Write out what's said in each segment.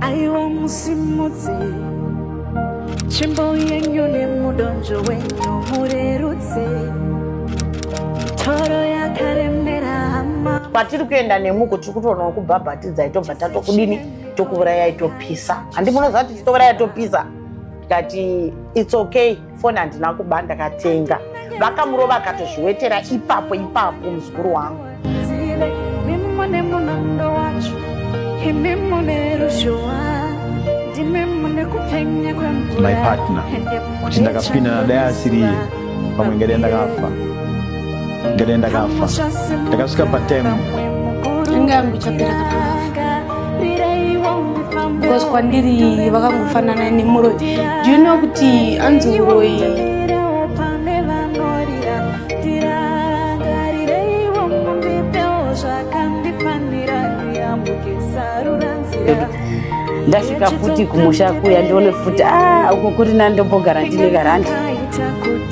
aiwa musimuzi chimbo yenyu nemudonjo wenyu murerutse toro yakaremera hama patiri kuenda nemuko tiri kutoona kubhabhatidza itobva tatokudini tokuuraya itopisa handi munoziva kuti titouraya topisa tikati it's okay foni handina kuba ndakatenga vakamurova akatozviwetera ipapo muzukuru wangu mimone munondo wacho imimone rushowa ndimimone kupenya kwemvura my partner kuti ndakapinda nadayasiri pamwe ngedenda kafa ndakasvika patemu ingangu chapereka because kwandiri vakangofanana nemuroi do you know kuti anzi uroi ndasvika futi kumusha kuya ndione futi uko kuri nandombogara ndine garandi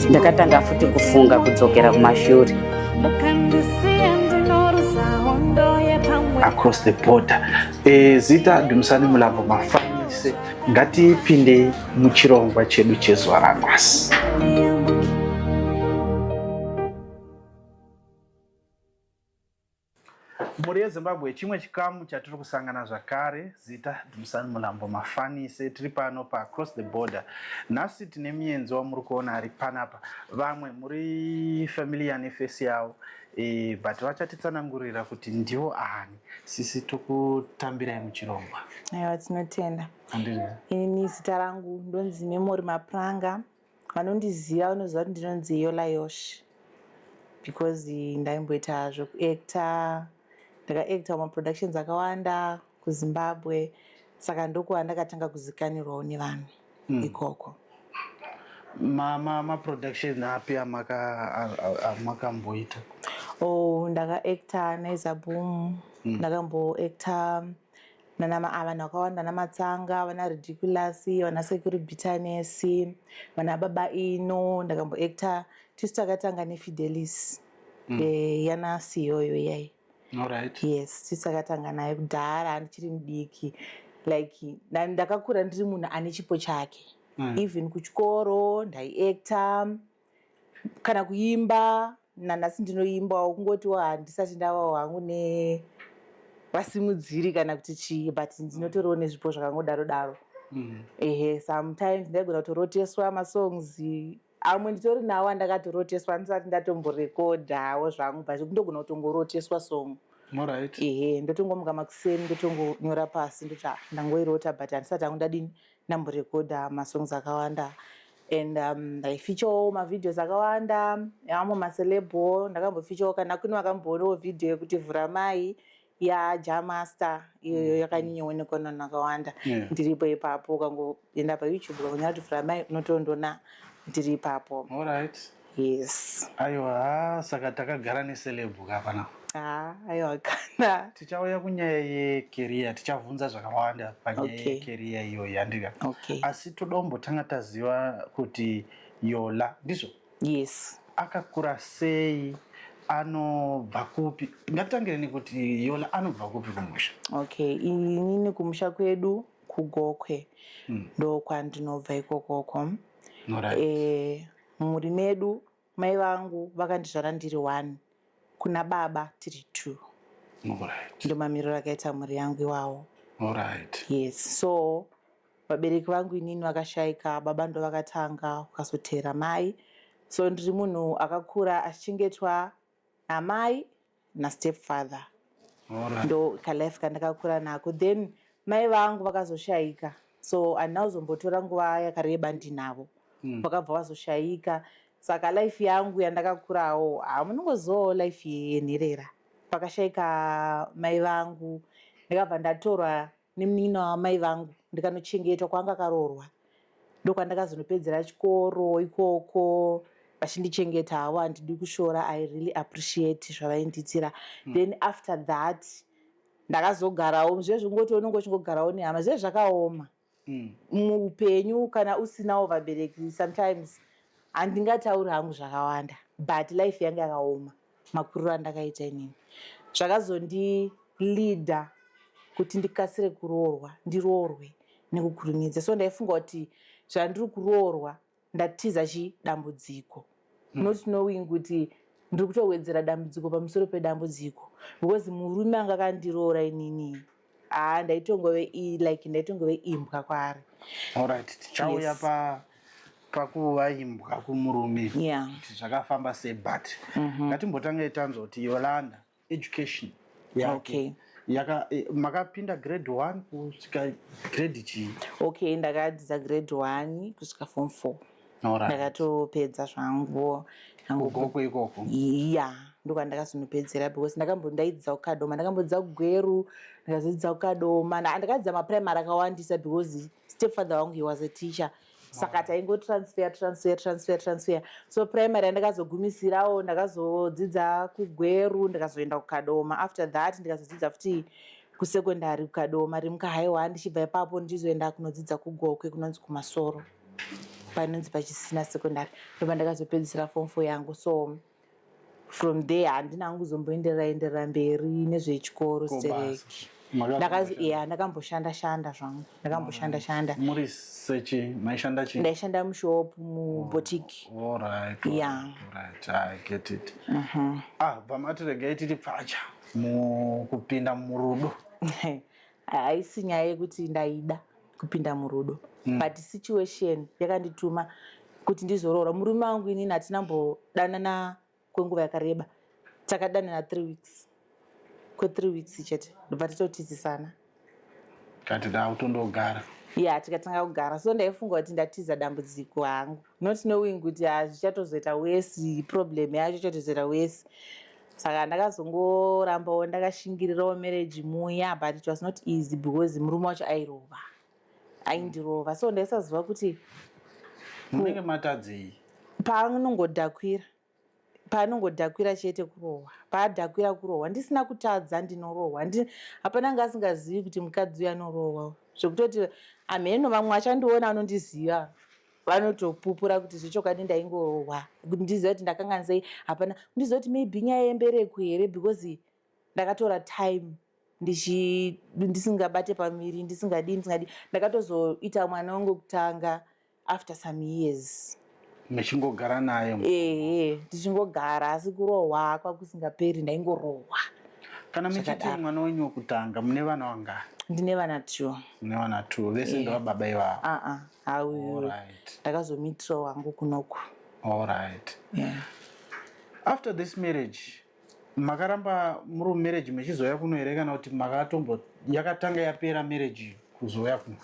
ndakatanga futi kufunga kudzokera kumashure across the border zita Dumisani Mulambo Mafanise ngatipinde muchirongwa chedu chezuva ranhasi. Mhuri yeZimbabwe chimwe chikamu chatiri kusangana zvakare zita Dumisani Mulambo Mafanise tiri pano pa across the border. Nhasi tine muenzi wamuri kuona ari panapa vamwe muri familiar nefesi yavo but vachatitsanangurira kuti ndivo ani sisi tokutambirai muchirongwa. Aiwa tinotenda. Ini zita rangu ndonzi Memory Mapranga. Vanondiziva vanoziva kuti ndinonzi Yola Yosh because ndaimboita zvekuacta ndakaacta muproductions akawanda kuZimbabwe saka ndoko ndakatanga kuzikanirwawo nevanhu ikoko. Production api amakamboita? Ndakaacta naIzaboom, ndakamboacta vanhu vakawanda naMatsanga, vana Ridiculous, vana Sekuru Bitterness, vana Baba Ino, ndakamboacta tisu takatanga neFidelis yana siyoyo yai. Alright. Yes, tisu takatanga naye kudhara ndichiri mudiki like ndakakura ndiri munhu ane chipo chake. Even kuchikoro ndaiacta kana kuimba nanhasi ndinoimbawo kungotiwo handisati ndavawo hangu nevasimudziri kana kuti chii but ndinotoriwo nezvipo zvakangodaro daro. Sometimes ndaigona kutoroteswa masongs amwe nditori nawo andakatoroteswa andisati ndatomborekodhawo zvangu but kundogona kutongoroteswa song. Alright. Ndotongomuka makuseni ndotongonyora pasi ndoti ndangoirota but handisati hangu ndadini ndamborekodha masongs akawanda and ndaifeachawo mavideos akawanda amwe macelebho ndakambofeachawo kana kune vakamboonawo video yekuti Vhura Mai yaJamaster iyoyo yakanyanyowonekwa nevanhu vakawanda ndiripo ipapo ukangoenda paYouTube ukanyora kuti Vhura Mai unotondoona ndiri ipapo. Alright. Yes. Aiwa saka takagara necelebho kapana. Aiwa kana tichauya kunyaya yecareer tichavhunza zvakawanda panyaya yecareer iyoyo yandika. Asi todombotanga taziva kuti Yola ndizvo? Yes. Akakura sei, anobva kupi? Ngatitangire nekuti Yola anobva kupi kumusha? Inini kumusha kwedu kuGokwe ndo kwandinobva ikokoko. Mhuri medu mai vangu vakandizvara ndiri 1 kuna baba tiri 2. Ndo mamiriro akaita mhuri yangu iwawo. Yes, so vabereki vangu inini vakashayika, baba ndo vakatanga vakazotera mai, so ndiri munhu akakura achichengetwa namai nastepfather. Ndo kalife kandakakura nako. Then mai vangu vakazoshayika, so handina kuzombotora nguva yakareba ndinavo. Vakabva vazoshayika, saka life yangu yandakakurawo munongozivawo life yenherera. Pakashayika mai vangu ndakabva ndatorwa nemunino wamai vangu ndikanochengetwa kwanga akaroorwa. Ndokwandakazonopedzera chikoro ikoko vachindichengetawo, handidi kushora. I really appreciate zvavaindiitira. Then after that ndakazogarawo zvezvo ngoti unongo uchingogarawo nehama zvezvo zvakaoma muupenyu kana usinawo vabereki. Sometimes handingatauri hangu zvakawanda but life yangu yakaoma makuriro andakaita inini. Zvakazondilidha kuti ndikasire kuroorwa ndiroorwe nekukurumidza. So ndaifunga kuti zvandiri kuroorwa ndatiza chidambudziko, not knowing kuti ndiri kutowedzera dambudziko pamusoro pedambudziko, because murume anga akandiroora inini ndaitongove imbwa kwaari. Alright, tichauya pakuva imbwa kumurume Yeah. kuti zvakafamba sei, but ngatimbotange tanzwa kuti Yolanda education yake makapinda grade 1 kusvika grade chii? Okay, ndakadzidza grade 1 kusvika form 4. Ndakatopedza zvangu kugoko ikoko. ndokwandakazonopedzera, because ndakambodzidza kukadoma, ndakambodzidza kugweru, ndikazodzidza kukadoma. Ndakadzidza maprimary akawandisa because stepfather wangu he was a teacher, saka taingotransfer. So primary ndakazogumisirawo, ndakazodzidza kugweru, ndikazoenda kukadoma. After that ndikazodzidza futi kusekondari kukadoma rimukahaiwa. Ndichibva ipapo ndizoenda kunodzidza kugokwe kunonzi kumasoro, panonzi pachisina secondary, ndoba ndakazopedzisira form 4 yangu. So from there handina hangu zomboenderera mberi nezvechikoro stereki. Ndakamboshanda zvangu, ndakamboshanda. Muri sechi maishanda chii? Ndaishanda mushopu mubotiki. Alright. Yeah. Alright, I get it. Vamatirege tiri pacha mukupinda murudo. Haisi nyaya yekuti ndaida kupinda murudo, but situation yakandituma kuti ndizoroora. Murume wangu inini hatinambodanana kwenguva yakareba, takadanana 3 weeks. Kwe3 weeks chete ndobva titotizisana. Kati dautondogara. Tikatanga kugara. So ndaifunga kuti ndatiza dambudziko hangu, not knowing kuti zvichatozoita wesi, problem yacho chatozoita wesi. Saka ndakazongorambawo ndakashingirirawo marriage muya, but it was not easy because murume wacho aindirova. So ndaisaziva kuti munenge matadzei paanongodhakwira chete kurohwa, paadhakwira kurohwa. Ndisina kutadza ndinorohwa, hapana anga asingazivi kuti mukadzi uya anorohwa, zvekutoti amheno vamwe achandiona anondiziva vanotopupura kuti zvechokwadi ndaingorohwa, ndiziva kuti ndakanga sei. Hapana, ndiziva kuti maybe nyaya yembereko here, because ndakatora time ndisingabate pamiri, ndisingadi. Ndakatozoita mwana wangu kutanga after some years. Mechingogara naye? Tichingogara, asi kurohwa kwakusingaperi ndaingorohwa. Kana muchiti mwana wenyu wekutanga mune vana vangani? Ndine vana 2. Mune vana 2, vese ndevababa ivavo? Ndakazomitirawo wangu kunoku. Alright. After this marriage, makaramba muri marriage mechizoya kuno here kana kuti yakatanga yapera marriage kuzoya kuno?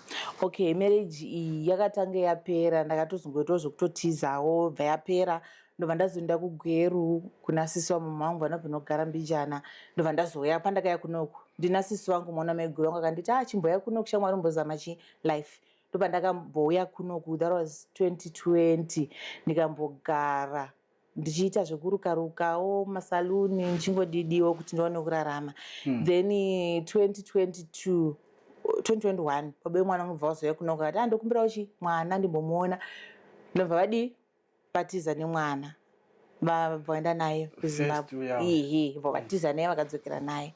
Okay, marriage iyi yakatanga yapera, ndakatozongoitawo zvekutotizawo, bva yapera ndobva ndazoenda kugweru kuna sisi wamama wangu vanobva nogara Mbijana. Ndobva ndazoya pandakaya kunoku ndina sisi wangu mwana meguru wangu akanditi chimboya kunoku shamwari umbozama life. Ndobva ndakambouya kunoku, that was 2020. Ndikambogara ndichiita zvekurukarukawo masaluni, ndichingodidiwo kuti ndione kurarama. Then 2021 pabe mwana wangu bva wazoya kunoku akati ndokumbirawo mwana ndimbomuona. Ndobva vadi batiza nemwana, vaenda naye kuZimbabwe. Batiza naye vakadzokera naye.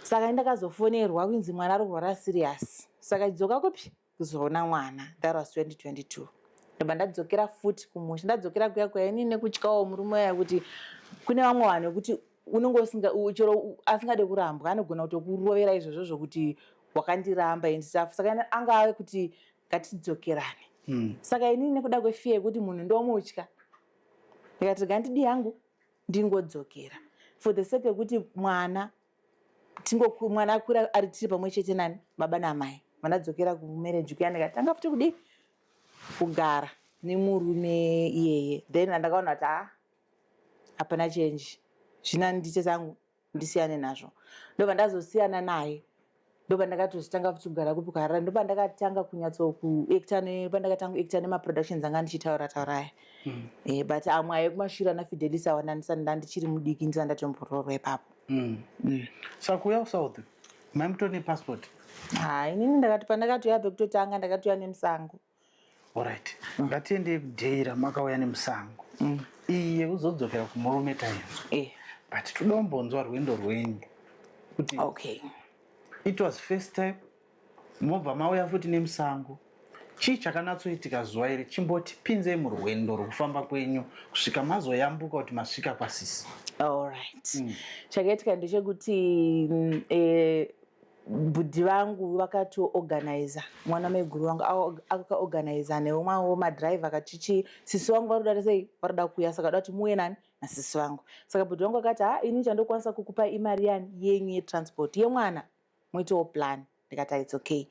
Saka ndakazofonerwa kunzi mwana ari kurwara serious. Saka dzoka kupi kuzoona mwana. That was 2022. Ndobva ndadzokera futi kumusha. Ndadzokera kuya inini nekutyawo murume waya kuti kune vamwe vanhu vekuti unenge chero asingade kurambwa anogona kutokurovera izvozvo zvokuti wakandiramba and stuff. Saka anga kuti ngatidzokerane. Saka inini nekuda kwefear yekuti munhu ndomutya, ndikati ngandidi hangu ndingodzokera for the sake yekuti mwana akura ari tiri pamwe chete nani baba namai. Vandadzokera kumarriage kuya ndikatanga futi kudi kugara nemurume iyeye. Then ndakaona kuti hapana change, zvina ndiche zangu ndisiyane nazvo. Ndobva ndazosiyana naye, ndobva ndakatozotanga futi kugara kupi kuharara. Ndobva ndakatanga kunyatso kuacta, pandakatanga kuacta nemaproductions anga ndichitaura but amwe ayekumashure ana Fidelis awana ndichiri mudiki ndisati ndatombororwa ipapo. Saka kuya kuSouth maimutone passport? Inini ndakati pandakatoya pekutotanga ndakatoya nemusango. Alright. Ngatiende kudheira makauya nemusango. Iye uzodzokera kumurume tayo. But todombonzwa rwendo rwenyu kuti It was first time mobva mauya futi nemusango. Chii chakanatsoitika zuva iri? Chimboti pinzei murwendo rwekufamba kwenyu kusvika mazoyambuka kuti masvika kwasisi. Alright. Chakaitika ndechekuti budhi vangu vakatoorganiza, mwana meguru wangu akaorganiza neumwewo madhiraivha akati sisi vangu varikuda sei varikuda kuuya, saka da kuti muuye nani nasisi vangu. Saka budhi vangu akati ini chandokwanisa kukupa imari yani yenyu yetransport yemwana muitewo plan. Ndikati it's okay.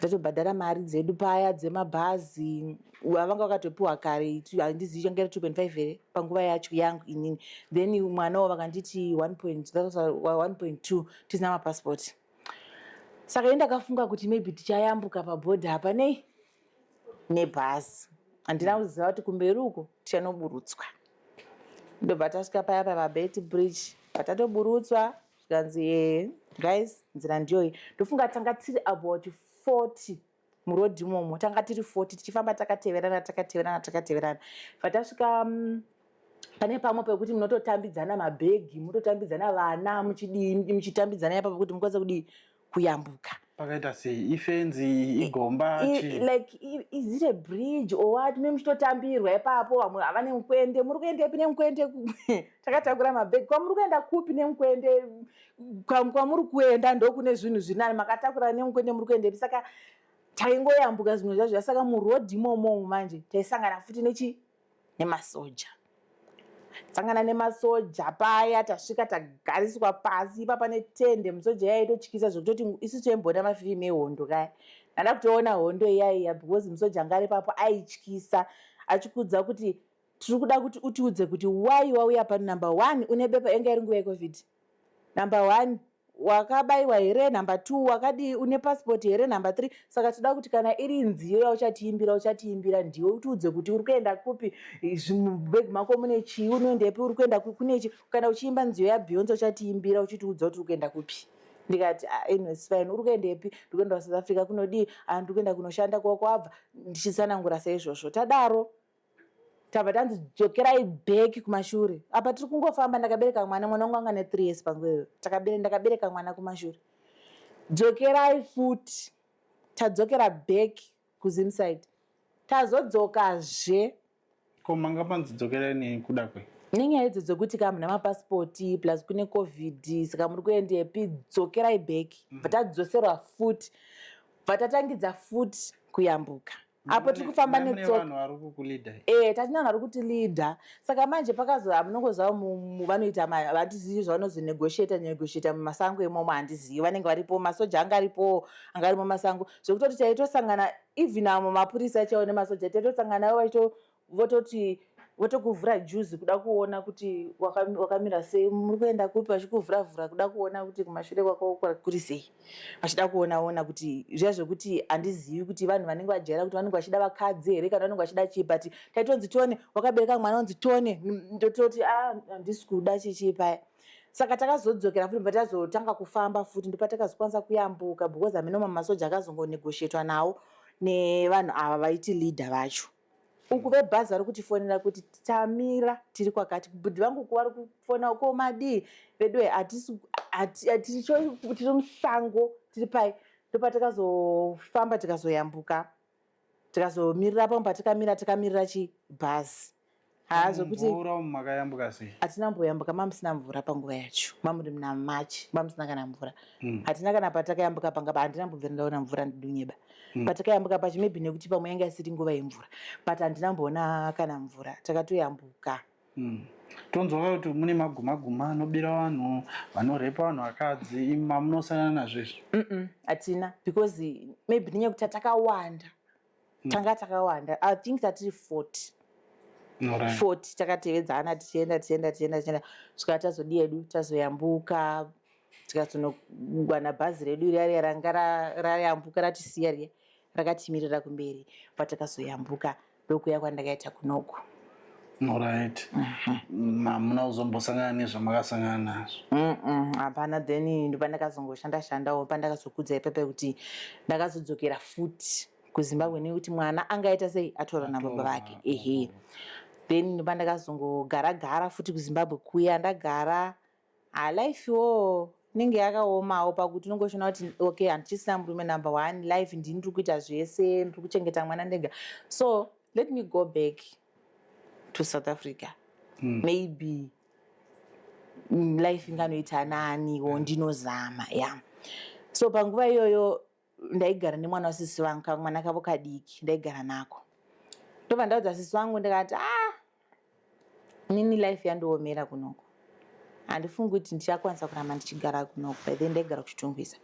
Tatobhadhara mari dzedu paya dzemabhazi vanga vakatopiwa kare, handizivi changera 2.5 here panguva yacho yangu inini. Then mwanawo vakanditi 1.2 tisina mapassport. Saka ndakafunga kuti maybe tichayambuka pabhodha apa nebhazi. Handina kuziva kuti kumberi uko tichanoburutswa. Ndobva tasvika paya paBet Bridge, patatoburutswa zvikanzi guys nzira ndiyoyi. Ndofunga tanga tiri about 40 murodhi imomo, tanga tiri 40 tichifamba takateverana. Patasvika pane pamwe pekuti munototambidzana mabhegi, munototambidzana vana muchitambidzana ipapo kuti mukwanise kudii kuyambuka. Pakaita sei? Ifenzi, igomba, like is it a bridge or what? Muchitotambirwa ipapo, vamwe havane mukwende, muri kuendepi nemukwende? Takatakura mabhegi, kwamuri kuenda kupi nemukwende? Kwamuri kuenda ndokune zvinhu zvinani, makatakura nemukwende muri kuendepi? Saka taingoyambuka zvinhu zvazvo. Saka murodhi imomo manje taisangana futi nemasoja. Sangana nemasoja paya, tasvika tagariswa pasi ipapa netende. Musoja yaitotyisa zvokutoti isusu toimbona mafilimi ehondo kaya. Ndada kutoona hondo iyaiya because musoja anga ari papo aityisa, achikudza kuti tiri kuda kuti utiudze kuti why wauya pano. Number 1 une bepa yanga iri nguva yeCovid. Number 1 wakabaiwa here. Number 2 wakadi une passport here. Number 3 saka toda kuti kana iri nziyo yauchatiimbira ndiwe utiudze kuti uri kuenda kupi, zvimubhegi mako mune chii, unoendepi, uri kuenda kune chii. Kana uchiimba nziyo yaBeyonce uchatiimbira uchitiudza kuti uri kuenda kupi. Ndikati anyway it's fine. Uri kuendepi? Ndiri kuenda kuSouth Africa kunodii? Ndiri kuenda kunoshanda kwabva. Ndichitsanangura saizvozvo. Tadaro tabva tanzidzokerai bheki kumashure. Apa tiri kungofamba, ndakabereka mwana wangu anga ne3 years panguva. Ndakabereka mwana kumashure. Dzokerai futi. Tadzokera bheki kuZimside. Tazodzokazve. Ko manga panzidzokerai nekuda kwe? Nenyaya dzokuti kama muna mapasipoti plus kune COVID, saka muri kuendepi? Dzokerai bheki. Vatadzoserwa futi. Vatatangidza futi kuyambuka. Apo tiri kufamba netsoka. Vanhu vari kukulidha. Tatina vanhu vari kuti leader. Saka manje pakazo munongozva vanoita handizivi zvavanozonegotiata mumasango imomo, handizivi. Vanenge varipo, masoja anga aripo, anga ari mumasango. Zvekutoti taitosangana even amo mapurisa chaiwo nemasoja taitosangana vototi votokuvhura juzi kuda kuona kuti wakamira sei, muri kuenda kupi, vachikuvhuravhura kuda kuona kuti kumashure kwako kuri sei, vachida kuona kuti zviya zvekuti handizivi kuti vanhu vanenge vajaira kuti vanenge vachida vakadzi here kana vanenge vachida chii, but taitonzi tione wakabereka mwana unzi tione, ndototi handisi kuda chichi paya. Saka takazodzokera futi patazotanga kufamba futi ndopatakazokwanisa kuyambuka because aminoma masoja akazongonegotiatwa nawo nevanhu ava vaiti leader vacho. Uku vebhazi vari kutifonera kuti tamira tiri kwakati. Budhi vangu kuvari kufona uko madii vedwe tiri musango tiri pai. Ndopatakazofamba tikazoyambuka tikazomirira pamwe patikamira takamirira chibhazi. Zvokuti mvura makayambuka sei? Hatina mboyambuka, mamusina mvura panguva yacho. Mamuri muna March, mamusina kana mvura. Hatina kana patakayambuka pangapa, handina mbobvira ndaona mvura ndidunyeba. Patakayambuka pacho maybe nekuti pamwe yanga isiri nguva yemvura. But handina mboona kana mvura. Takatoyambuka. Tonzwa kuti mune maguma anobira vanhu, vanorepa vanhu vakadzi, mamunosangana nazvo izvo? Hatina, because maybe nenyaya takawanda. Tanga takawanda. I think tatiri 40. 40 takatevedzana tichienda svika tazodi yedu tazoyambuka tikazonogwana bhazi redu riya ranga rayambuka ratisiya riya rakatimirira kumberi patakazoyambuka ndokuya kwandakaita kunoko. Alright. Mamuna uzombosangana nezvamakasangana nazvo? Hapana. Then ndopandakazongoshandashandawo pandakazokudza ipepe kuti ndakazodzokera futi kuZimbabwe nekuti mwana angaita sei atorwa nababa vake. Then ndopandakazongogara futi kuZimbabwe kuya ndagara. Life wo inenge yakaomawo pakuti unongoshona kuti okay handichisina murume number 1 life ndini ndiri kuita zvese ndiri kuchengeta mwana ndega. So let me go back to South Africa. Maybe life inganoita naniwo ndinozama so panguva iyoyo ndaigara nemwana wasisi vangu kamwana kavo kadiki ndaigara nako ndobva ndaudza sisi vangu ndikati nini life yandoomera kunoko handifungi kuti ndichakwanisa kuramba ndichigara kunoko by then ndaigara kuchitungwisa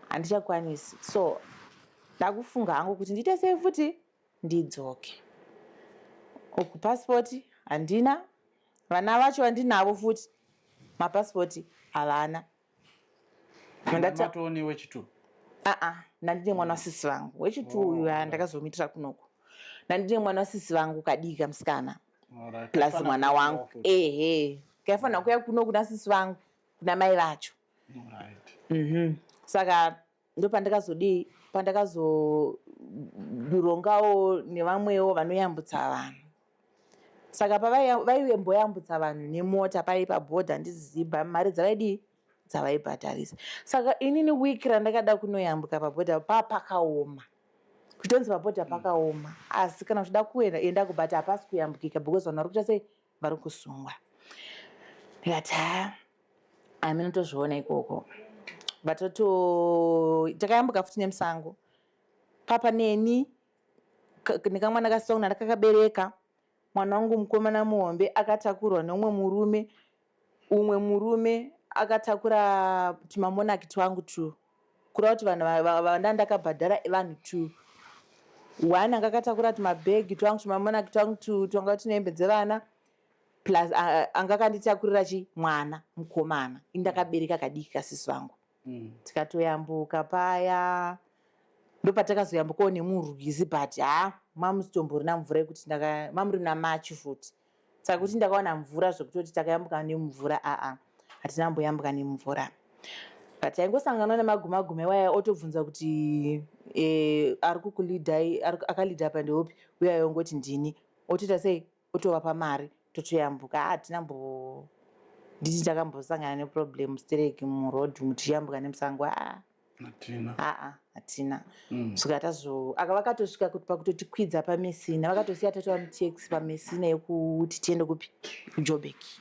handichakwanisi so ndakufunga hangu kuti ndiite sei futi ndidzoke uku pasipoti handina vana vacho vandinavo futi mapasipoti havana matoni wechitu ndandine mwana wasisi vangu wechitu uyu ndakazomitira kunoko ndandine mwana wasisi vangu kadika musikana plus mwana wangu kaifanira kuya kuno kuna sisi vangu kuna mai vacho saka ndo pandakazorongawo nevamwewo vanoyambutsa vanhu saka pavaimboyambutsa vanhu nemota pai pabhodha ndizibha mari dzavaibhadharisa saka inini wiki randakada kunoyambuka pabhodha pakaoma kutonzi pabhodha pakaoma asi kana uchida kuenda enda kubhata hapasi kuyambukika because vanhu vari kuita sei vari kusungwa ndikati aminotozviona ikoko takayambuka futi nemusango papa neni nekamwana kasongona ndakakabereka mwana wangu mukomana muhombe akatakurwa neumwe murume akatakura tumamonaki twangu 2 kureva kuti vanhu ndakabhadhara vanhu 2 1 anga akatakura tumabhegi twangu tumamonaki twangu 2 twanga tunehembe dzevana plus anga akanditakurira mwana mukomana indakabereka kadiki kasisi vangu tikatoyambuka paya ndopatakazoyambukawo nemurwizi but mamusitomborina mvura yekuti mamurina machi futi saka kuti ndakawana mvura zvekutoti takayambuka nemvura hatina mboyambuka nemvura but taingosangana nemagumagume waya otobvunza kuti ari kukulidhai akalidha pandeopi uye ayongoti ndini otoita sei otovapa mari totoyambuka hatina nditi takambosangana neproblem stereki murodhi muchiyambuka nemusango hatina saka vakatosvika pakutotikwidza pamesina vakatosiya tatowa mutaxi pamesina yekuti tiende kupi kujobeki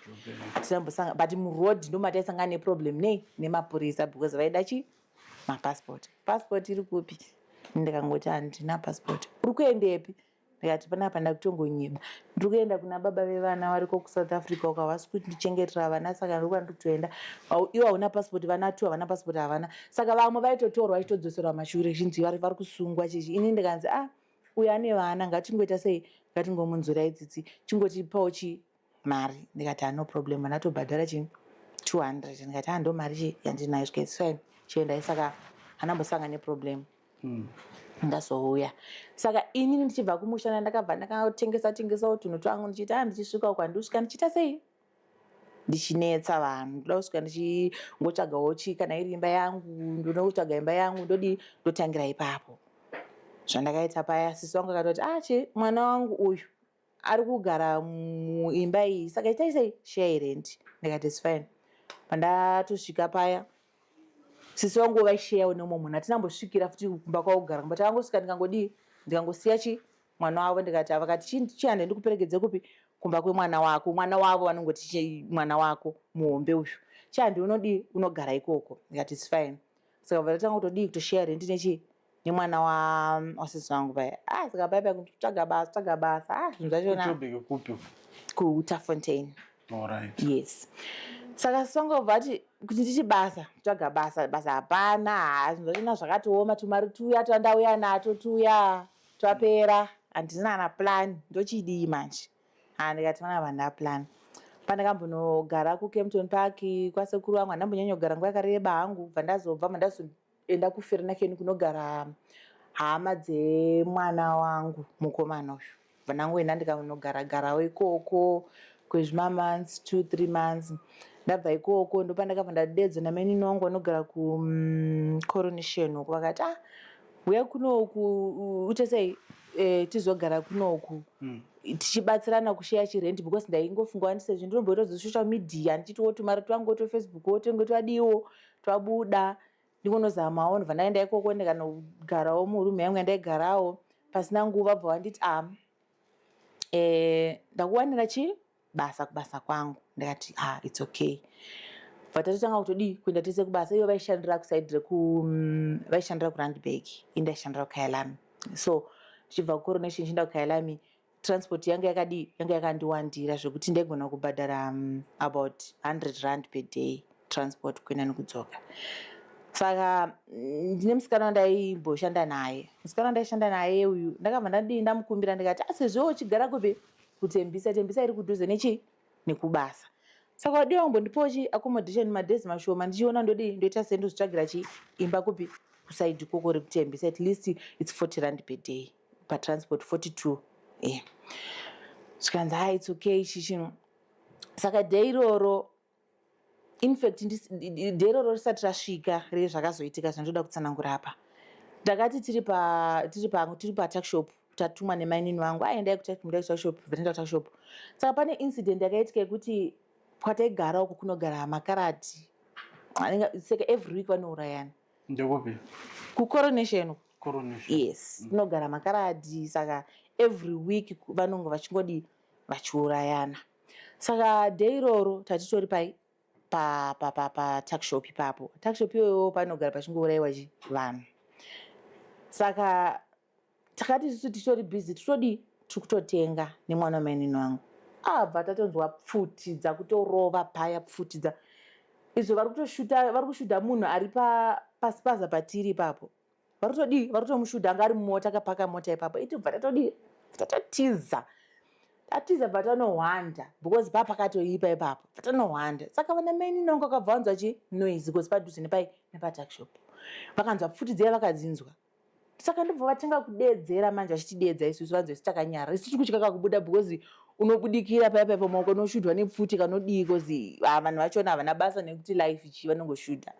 tinambosanga but murodhi ndomataisangana neproblem nemapurisa because vaida mapasipoti iri kupi ndikangoti handina pasipoti uri kuendepi ndikati panapa ndakutongonyeba ndiri kuenda kuna baba vevana variko kuSouth Africa ukavasi kuti ndichengetera vana saka ndiri kwanda kutoenda iwo hauna pasipoti vana 2 havana pasipoti havana saka vamwe vaitotorwa vachitodzoserwa mashure chinzi vari kusungwa chichi ini ndikanzi uyu ane vana ngatingoita sei ngatingomunzwira tsitsi chingotipawo mari ndikati no problem vanatobhadhara 200 ndikati ndo mari yandinayo fine chiendai saka hanambosanga neproblem ndazouya saka inini ndichibva kumushana ndakabva ndakatengesawo tunhu twangu ndichiti ndichisvika uko handisvika ndichiita sei ndichinetsa vanhu ndoda kusvika ndichingotsvagawo kana iri imba yangu ndonotsvaga imba yangu ndotangira ipapo zvandakaita paya sisi wangu akatoti mwana wangu uyu ari kugara muimba iyi saka itai sei share rent ndikati is fine pandatosvika paya sisi wangu vaisheyawo neumwe munhu hatinambosvikira futi kumba kwaugara kumba takangosvika ndikangosiya mwana wavo ndikati vakati chihande ndikuperekedze kupi kumba kwemwana wako mwana wavo vanongoti mwana wako muhombe uyu chihande unogara ikoko ndikati is fine saka vatatanga kutosheya rent nemwana wasisi wangu paya saka paya kutsvaga basa zvinhu zvachona kuTafontein yes saka songobva ati kuti ndichibasa tsvaga basa hapana zvinhu zvachona zvakatioma tumari tuya twandauya nato tuya twapera handina na plan ndochidii manje ndikati mana vanda plan pandakambonogara kuKempton Park kwasekuru wangu handambonyanya kugara nguva yakareba hangu bva ndazoenda kuFernaken kunogara hama dzemwana wangu mukomana uyu bva ndangoenda ndikanogara ikoko kwezvimamonths 2-3 months ndabva ikoko ndopandakabva ndadedzwa namenini wangu vanogara kuCoronation uku vakati uya kunoku uite sei tizogara kunoku tichibatsirana kusheya chirenti because ndaingofunga ndisezvo ndinomboita zvesocial media ndichitiwo tumari twangu tofacebook tenge twadiwo twabuda ndikonozamawo ndobva ndaenda ikoko ndikandogarawo murume yangu yandaigarawo pasina nguva bva wanditi ndakuwanira basa kubasa kwangu. Ndikati it's okay. Vatatotanga kutodi kuenda tese kubasa. Iyo vaishandira kusaidire vaishandira kuRandburg, indaishandira kuKailami. So ndichibva kucoronation chinda kuKailami, transport yanga yakandiwandira zvekuti ndaigona kubhadhara about 100 rand per day transport kuenda nekudzoka. Saka ndine musikana wandaimboshandira naye. Musikana wandaishanda naye uyu ndakabva ndamukumbira ndikati sezvo uchigara kupi kutembisa iri kudhuze nekubasa. Saka wadiwa kumbondipawo accommodation madhezi mashoma ndichiona ndoita sei ndozvitsvagira imba kupi kusaidi koko rekutembisa, at least it's 40 rand per day patransport 42. Zvikanzi it's okay chichi. Saka day iroro, in fact day iroro risati rasvika rezvakazoitika zvandoda kutsanangura apa, ndakati tiri patakshop tatumwa nemainini wangu endai kutakshop venda kutakshop. Saka pane incident yakaitika yekuti kwataigara uko kunogara makarati saka every week vanourayana. Ndekopi? Kucoronation. Yes, kunogara makarati, saka every week vanonga vachiurayana. Saka day iroro tatitori patakshop ipapo. Takshop iyoyo panogara pachingourayiwa vanhu. Saka takati tisu titori busy tiri kutotenga nemwana wamainini wangu. Bva tatonzwa pfutidza kutorova paya pfutidza. Izvo vari kushuta munhu ari paspaza patiri ipapo. Vari kutomushuta anga ari mumota akapaka mota ipapo. Bva tatotiza. Tatiza bva tanohwanda because pakatoipa ipapo. Bva tanohwanda. Saka vana mainini wangu akabva vanzwa noise because padhuze nepatakshop. Vakanzwa pfutidzai vakadzinzwa. Saka ndobva vatanga kudedzera manje vachitidedza isusu vanzwa isi takanyara. Isusu kutyaka kubuda because unobudikira paya pamaoko unoshudwa nepfuti kanodii because vanhu vachona havana basa nekuti life ichi vanongoshuta.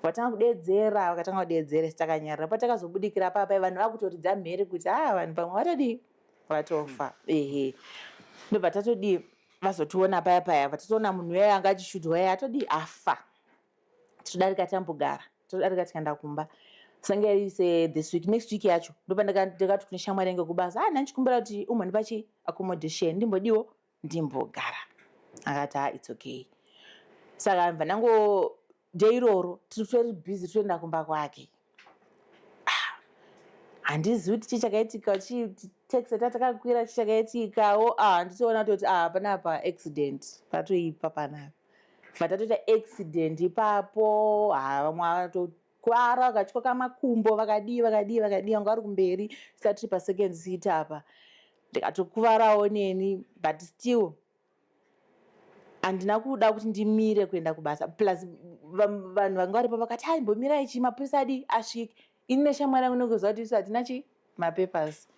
Vatanga kudedzera, vakatanga kudedzera isi takanyarara. Patakazobudikira paya vanhu vakutoridza mhere kuti vanhu pamwe vatodii vatofa. Ndobva tatodii vazotiona paya vatatoona munhu waya anga achishudwa waya atodii afa. Todarika tambogara, todarika tikaenda kumba. Sanga ise this week, next week yacho ndopa ndakati kune shamwari yangu kubasa ndichikumbira kuti umonipa accommodation ndimbodiwo ndimbogara. Akati it's okay. Saka mva nango day iroro tiri busy toenda kumba kwake. Handizivi kuti chichakaitika taxi tatakakwira chichakaitikawo nditoona kuti panapa accident patoipa panapa. Bva tatoita accident ipapo vamwe kwara vakatyoka makumbo vakadii vanga vari kumberi tisati tiri pasecond seat apa. Ndikatokuvarawo neni but still handina kuda kuti ndimire kuenda kubasa. Plus vanhu vanga varipo vakati imbomirai mapurisa asvike. Ini neshamwari yangu ndinongoziva kuti isu hatina mapapers.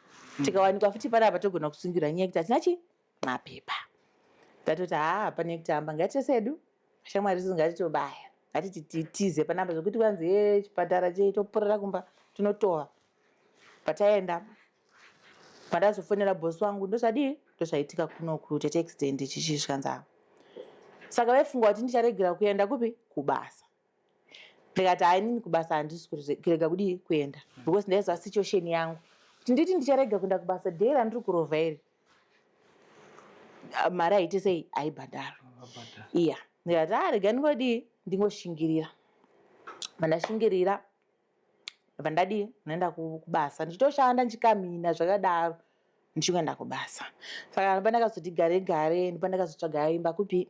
Tikawanikwa futi panapa togona kusungira nyaya yekuti hatina mapepa. Tatoti hapana kutamba, ngatisedu shamwari isu ngatitobaya. Ngatiti tize panapa zvokuti kwanzi chipatara toporera kumba tinotova. Pataenda pandazofonera bosi wangu ndozvaitika kunoku tete accident chichisvikanza. Saka vaifunga kuti ndicharegera kuenda kupi kubasa. Ndikati inini kubasa handisi kurega kuenda because ndaiziva situation yangu kuti nditi ndicharega kuenda kubasa dhei randiri kurovha iri mari aite sei aibhadhara. Ndikati rega ndingoshingirira. Vandashingirira vandadii naenda kubasa ndichitoshanda ndichikamina zvakadaro ndichikuenda kubasa. Saka pandakazoti gare ndipo ndakazotsvaga imba kupi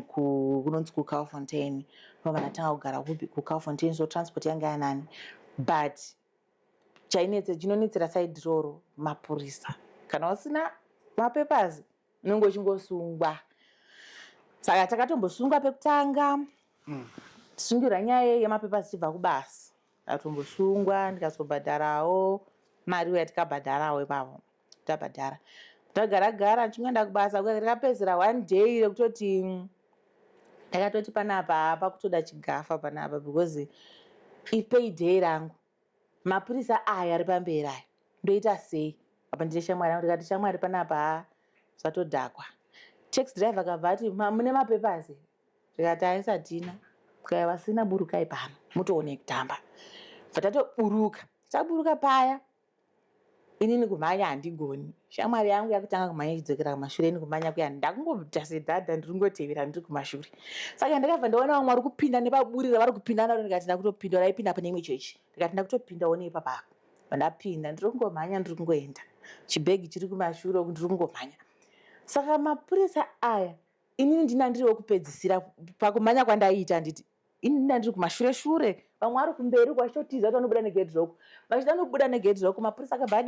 kunonzi kuCalfontaine. Vandatanga kugara kuCalfontaine so transport yanga yanani but chinonetsera side roro mapurisa. Kana usina mapapers unenge uchingosungwa. Saka takatombosungwa pekutanga. Tisungira nyaya yemapapers tichibva kubasa. Tatombosungwa ndikazobhadharawo mari yatikabhadharawo ipapo. Tabhadhara. Tagara ndichingoenda kubasa rakapedzera one day rekutoti ndakatoti panapa pakutoda chigafa panapa because payday rangu mapurisa aya ari pamberi aya ndoita sei. Apa ndine shamwari yangu ndikati shamwari panapa zvatodhakwa. Taxi driver akabva ati mune mapapers? Ndikati aisatina. Kaya vasina burukai pano mutoone kutamba. Vatatoburuka. Taburuka paya. Inini kumhanya handigoni. Shamwari yangu yakutanga kumhanya ichidzokera kumashure, ini kumhanya kuya ndakungobva sedhadha ndiringotevera ndiri kumashure. Saka ndakabva ndaona vamwe vari kupinda nepaburi ravari kupinda naro, ndikati ndakutopinda, raipinda pane imwe chechi. Ndikati ndakutopindawo neipapa. Vandapinda ndiri kungomhanya ndiri kungoenda. Chibhegi chiri kumashure uku ndiri kungomhanya. Saka mapurisa aya inini ndina ndiriwo kupedzisira pakumhanya kwandaiita nditi ini ndina ndiri kumashure shure, vamwe vari kumberi kwachitotiza kuti vanobuda negedhi roko. Vachida nobuda negedhi roko, mapurisa akabva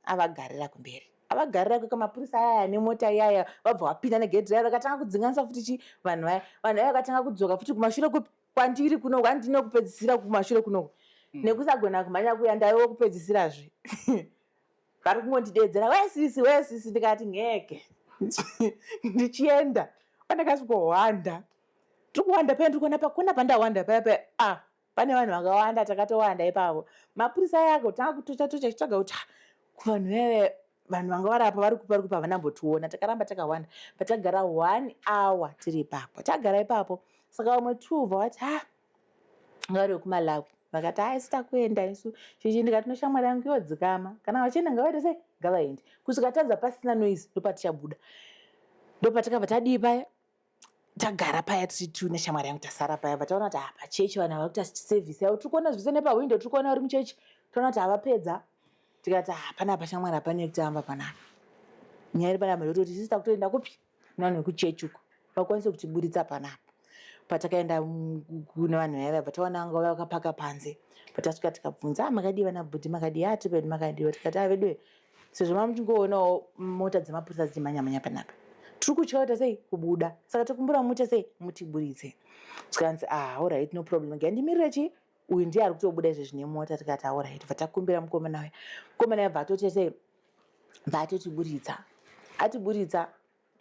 avagarira kumberi. Avagarira kweka mapurisa aya nemota iyaya vabva vapinda negedhi raya vakatanga kudzinganisa futi vanhu vaya. Vanhu vaya vakatanga kudzoka futi kumashure kwandiri kuno, kwandine kupedzisira kumashure kuno. Nekusagona kumhanya kuya ndaiwo kupedzisirazve. Vari kungondidedzera, wesisi, ndikati ngeke. Ndichienda. Pandakasvika Hwanda. Tiri kuwanda paya, ndiri kuona pakona pandawanda paya. Pane vanhu vakawanda, takatowanda ipapo. Mapurisa aya akatanga kutocha achitsvaga kuti kuvanhu vaya vanhu vanga vari apa vari kupa vanambotiona. Takaramba takawanda. Patagara 1 hour tiri ipapo. Tagara ipapo. Saka vamwe 2 vati ngari wekuMalawi. Vakati haisita kuenda isu. Chichi ndikati noshamwari yangu yodzikama. Kana vachienda ngavaende sei? Ngavaende. Kusvika tadza pasina noise ndopatichabuda. Ndopatakabva tadii paya. Tagara paya tiri neshamwari yangu tasara paya. Vataona kuti pachechi vanhu vari kuita service yavo. Tiri kuona zvese nepawindow, tiri kuona vari muchechi. Taona kuti havapedza. Tikati panapa shamwari hapane kutamba panapa. Nyaya iri panapa ndototi tisita kutoenda kupi? Nani wekuchechi uko. Vakwanise kutiburitsa panapa. Patakaenda kune vanhu vaya vabva taona vanga vakapaka panze. Patasvika tikabvunza makadii vanabhudhi, makadii atipedu, makadii. Tikati vedu sezvo mamuchingoonawo mota dzemapurisa dzichimhanya panapa, tiri kutya kuita sei kubuda. Saka tikumbura muite sei mutiburitse. Tikanzi alright, no problem. Ngandimirire chi uyu ndiye ari kutobuda izvezvi nemota. Tikati alright. Vatakumbira mukomana waya. Mukomana waya bva sei vatotibuditsa. Atiburitsa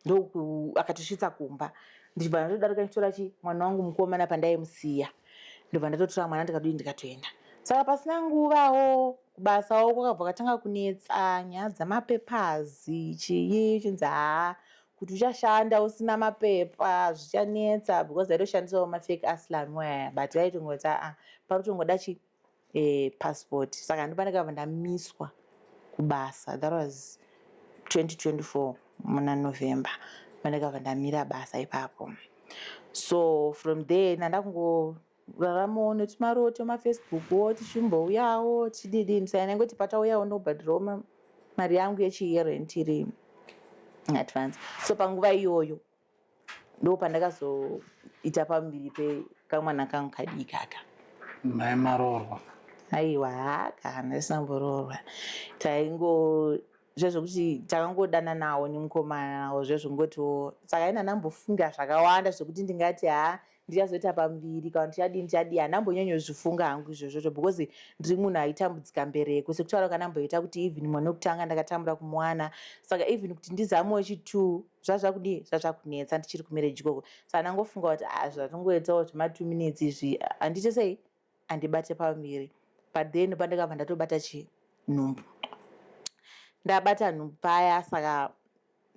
ndoku akatosvitsa kumba. Ndibva ndodaruka chitora mwana wangu mukomana pandaimusiya. Ndibva ndatotora mwana ndikatoenda. Saka pasina nguvawo kubasawo kwakabva katanga kunetsa nyaya dzamapepazi chii chinzi kuti uchashanda usina mapepa zvichanetsa because aitoshandisawo mafake aslam waya but vaitongoti panotongoda passport. Saka ndipo ndakabva ndamiswa kubasa. That was 2024 muna November. Pandakabva ndamira basa ipapo. So from there ndakungoraramawo netumaro twemafacebookwo tichimbouyawo tididi. Musana ngoti patauyawo ndobhadhirawo mari yangu yechirent iri advance. So panguva iyoyo ndo pandakazoita pambiri pekamwana kangu kadii kaka. Mai marorwa? Aiwa kana ndisambororwa. Zvezvokuti takangodana nawo nemukomana nawo zvezvongotiwo. Saka ina ndambofunga zvakawanda zvokuti ndingati ndichazoita pambiri kana ndichadii handambonyanyozvifunga hangu izvozvo because ndiri munhu aitambudzika mbereko. Sekutaura kanamboita kuti even mwana wekutanga ndakatambura kumwana. Saka even kuti ndizamewo chi2 zvazvakunetsa ndichiri kumereji ikoko. Saka ndangofunga kuti zvatongoitawo zvema2 minutes izvi handiti sei handibate pambiri. But then pandakabva ndatobata nhumbu. Ndabata nhumbu paya. Saka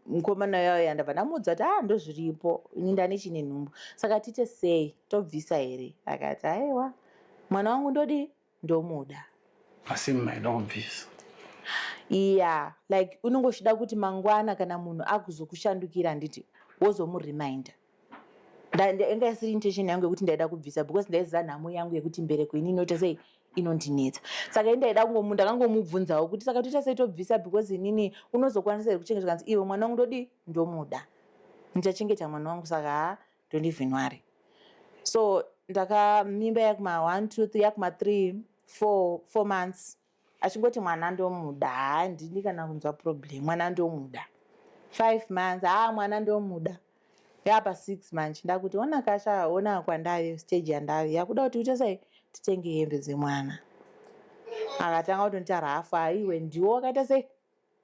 mukomana yayo ndabva ndamuudza kuti ndozviripo ini ndane chine nhumbu. Saka tiite sei tobvisa here? Akati aiwa mwana wangu ndomuda. Asi maida kubvisa? Iya, like unongochida kuti mangwana kana munhu akuzokushandukira nditi wozomureminder. Inga isiri intention yangu yekuti ndaida kubvisa because ndaiziva nhamo yangu yekuti mbereko ini inoita sei inondinetsa. Saka ndakangomubvunzawo kuti saka toita sei tobvisa because inini unozokwanisa here kuchengeta kanzi iwe mwana wangu ndomuda. Ndichachengeta mwana wangu saka don't even worry. So ndakamimba yakuma 1 2 3 yakuma 3 4 months. Achingoti mwana ndomuda. Handini kana kunzwa problem. Mwana ndomuda. 5 months. Mwana ndomuda. Yapa 6 months. Ndakuti ona kasha ona kwandayo stage yandayo. Yakuda kuti uite sei titenge hembe dzemwana. Akatanga kutondita rafa iwe ndiwo wakaita sei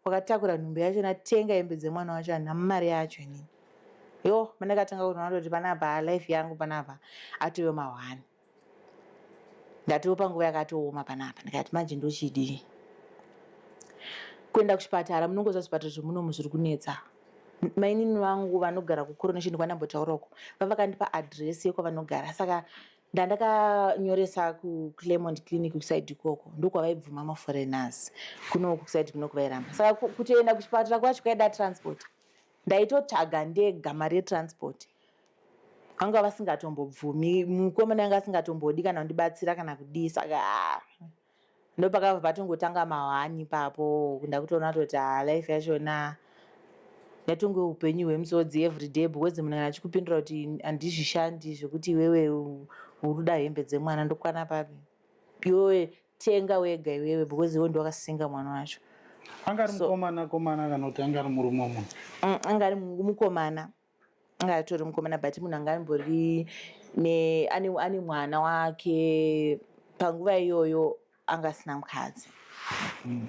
wakatakura nhumbi yacho natenga hembe dzemwana wacho namari yacho inini. Mandakatanga kuona kuti panapa life yangu panapa atove ma1. Ndatiwo panguva yakatooma panapa. Ndikati manje ndochidii. Kuenda kuchipatara munongozva zvipatara zvemunomu zviri kunetsa. mainini vangu vanogara kucoronation kwanambotaurako vavakandipa adresi yekwavanogara saka ndandakanyoresa kuClaremont clinic kusaidi ikoko ndokwavaibvuma maforeigners kuno kusaidi kuno kuvairamba saka kutoenda kuchipatara kwacho kwaida transport ndaitotsvaga ndega mari yetransport vanga vasingatombobvumi mukomana anga asingatombodi kana kundibatsira kana kudii saka ndopakabva patongotanga mahwani papo ndakutoona toti life yachona yatonge upenyu hwemusodzi everyday because munhu kana achikupindura kuti handizvishandi zvekuti iwewe uruda hembe dzemwana ndokwana papi iwewe tenga wega iwewe because iwe ndowakasinga mwana wacho. Angari mukomana kana kuti angari murume munhu? Angari mukomana, angatori mukomana but munhu angambori ane mwana wake panguva iyoyo anga asina mukadzi.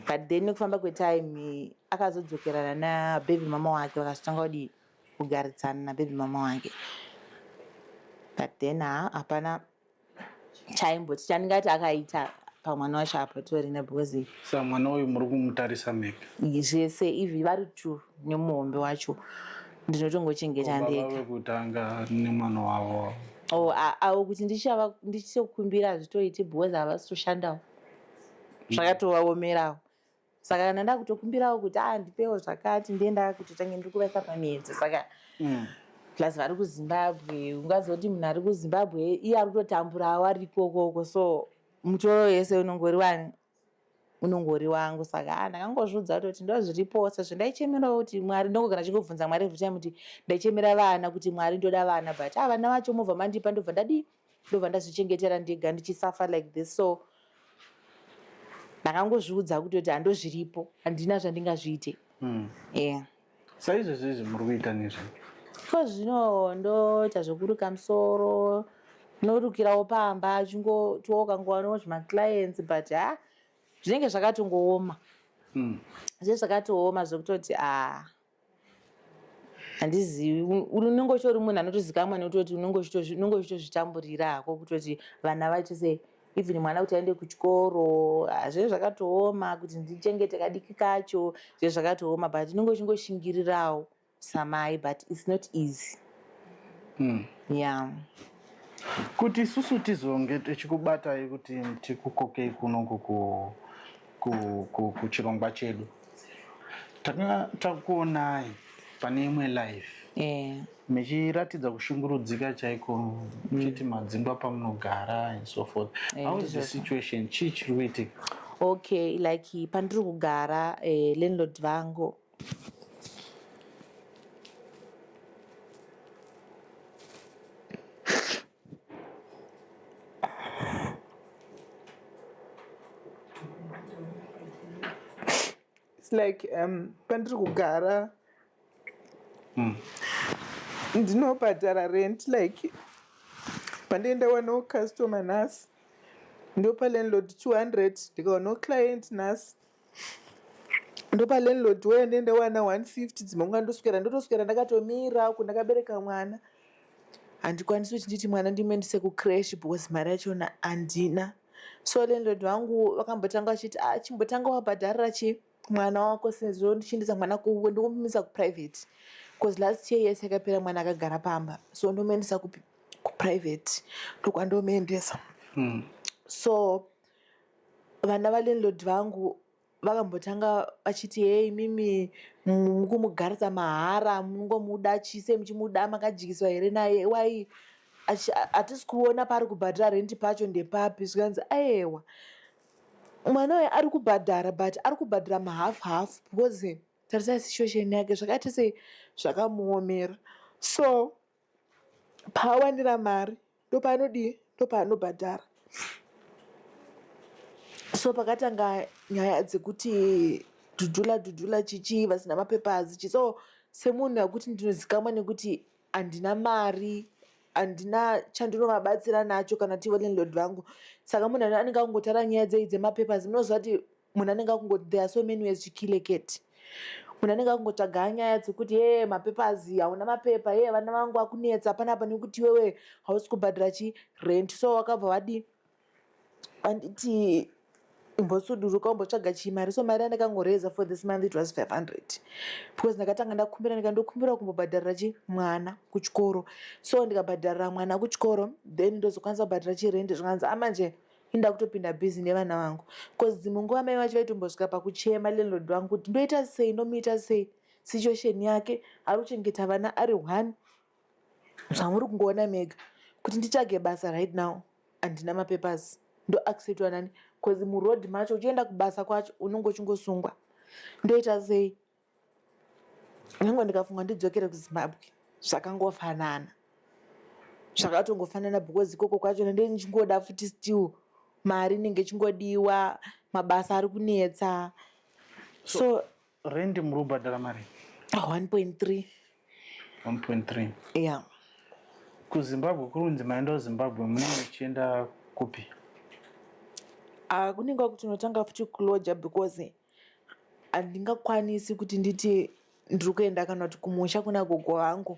But then nekufamba kwetime akazodzokerana nababy mama wake vakazotanga kudii kugarisana nababy mama wake. But then hapana chaimboti chandingati akaita pamwana wacho apa torina because sa mwana uyu muri kumutarisa mega zvese ivi vari tu nemuhombe wacho ndinotongochengeta ndega vekutanga nemwana wavo avo kuti ndichikumbira zvitoiti because havasitoshandawo zvakatovaomerawo saka kana ndakutokumbirawo kuti ndipewo zvakati ndienda kutotange ndiri kuvaisa pamiedzo saka plus vari kuZimbabwe ungazoti munhu ari kuZimbabwe iye ari kutotamburawo ari ikokoko so mutoro yese unongori wangu saka ndakangozvidza kuti ndozviripo sezvo ndaichemerawo kuti Mwari ndongogara chingobvunza Mwari every time kuti ndaichemera vana kuti Mwari ndoda vana but vana vacho mubva mandipa ndobva ndazvichengetera ndega ndichisafa like this so ndakangozviudza kuti handozviripo handina zvandingazviite. saizvezvizvi muri kuita nezvi ko zvino ndoita zvokuruka musoro norukirawo pamba chingotoka ngowanawo zvimaclients but zvinenge zvakatongooma zvakatooma zvokutoti handizivi unenge uchitori munhu anotozikamwa nekutoti unenge uchitozvitamburira hako kutoti vana vachise even mwana kuti aende kuchikoro zvinenge zvakatooma kuti ndichengete kadiki kacho zvinenge zvakatooma but unenge uchingoshingirirawo samai but it's not easy. kuti isusu tizonge tichikubatai kuti tikukokei kuno kuchirongwa chedu takanga takuonai pane imwe live mechiratidza kushungurudzika chaiko muchiti madzimba pamunogara and so forth. How is the situation? Chii chiri kuitika? Okay, like pandiri kugara landlord vangu like pandiri kugara ndinobhadhara rent like pandienda wanawo customer nhasi ndopa landlord 200 ndikawanawo client nhasi ndopa landlord waya ndienda wana 150 dzimwe ndotoswera ndakatomira kundakabereka mwana handikwanisi kuti nditi mwana ndimuendese kucrash because mari yachona handina so landlord vangu vakambotanga vachiti chimbotanga wabhadharira mwana wako sezvo ndichiendesa mwana kuwe ndomumisa kuprivate because last year yese yakapera mwana akagara pamba so ndomuendesa kuprivate ndokwandomuendesa. So vana valandlord vangu vakambotanga vachiti hei mimi mukumugarisa mahara munongomuda chise muchimuda makajikiswa here naye wai hatisi kuona pari kubhadhara renti pacho ndepapi zvikanzi aiwa mwana uyu ari kubhadhara but ari kubhadhara mahalf because tarisai situation yake zvakaita sei zvakamuomera so paawandira mari ndopaanodii ndopaanobhadhara so pakatanga nyaya dzekuti dhudhula chichi vasina mapepazi so semunhu akuti ndinozikamwa nekuti handina mari handina chandinovabatsira nacho kana tivo landlord vangu saka munhu anenge akungotara nyaya dzemapepazi munoziva kuti munhu anenge akungoti there are so many ways to kill a cat. Munhu anenge akungotsvaga nyaya dzekuti mapepazi hauna mapepa vana vangu akunetsa panapa nekuti wewe hausi kubhadhira rent so wakabva vanditi imbosuduruka umbotsvaga chimari. So mari andakangoreza for this month it was 500 because ndakatanga ndakumbira ndikandokumbira kumbobhadharira mwana kuchikoro. So ndikabhadharira mwana kuchikoro then ndozokwanisa kubhadhira chirendi zvikanzi amanje inda kutopinda bhizi nevana vangu because dzimwe nguva mai vacho vaitombosvika pakuchema landlord vangu kuti ndoita sei ndomuita sei situation yake ari kuchengeta vana ari 1 zvamuri kungoona mega kuti nditsvage basa right now handina mapepers ndo acceptwa nani because muroad macho uchienda kubasa kwacho unonge uchingosungwa ndoita sei. Nyange ndikafunga ndidzokere kuZimbabwe zvakangofanana zvakatongofanana because ikoko kwacho ndichingoda futi still mari inenge ichingodiwa mabasa ari kunetsa. So rendi muri kubhadhara mari 1.3 1.3 yeah. kuZimbabwe kurunzi maenda kuZimbabwe munenge muchienda kupi? Kunenge kuti ndinotanga futi kuloja because handingakwanisi kuti nditi ndiri kuenda kana kuti kumusha kuna gogo vangu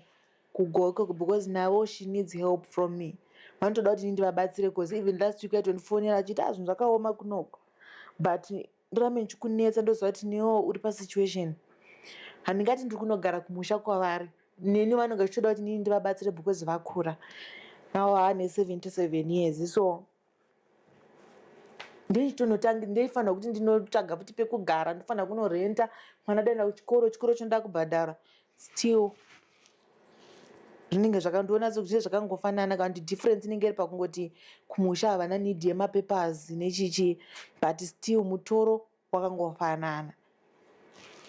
kugoko because now she needs help from me. Vanotoda kuti ndivabatsire because even last week aitondifonera achiti zvinhu zvakaoma kunoko but ndorambe ndichikunetsa ndoziva kuti newo uri pasituation handingati ndiri kunogara kumusha kwavari neni vanonge vachitoda kuti nini ndivabatsire because vakura now haane 77 years. So ndeifanira kuti ndinotsvaga futi pekugara ndofanira kunorenta mwana daenda kuchikoro chonda kubhadhara still zvinenge zvakandoona sekuti zvakangofanana kana kuti difference inenge iri pakungoti kumusha havana need yemapepers nechichi but still mutoro wakangofanana.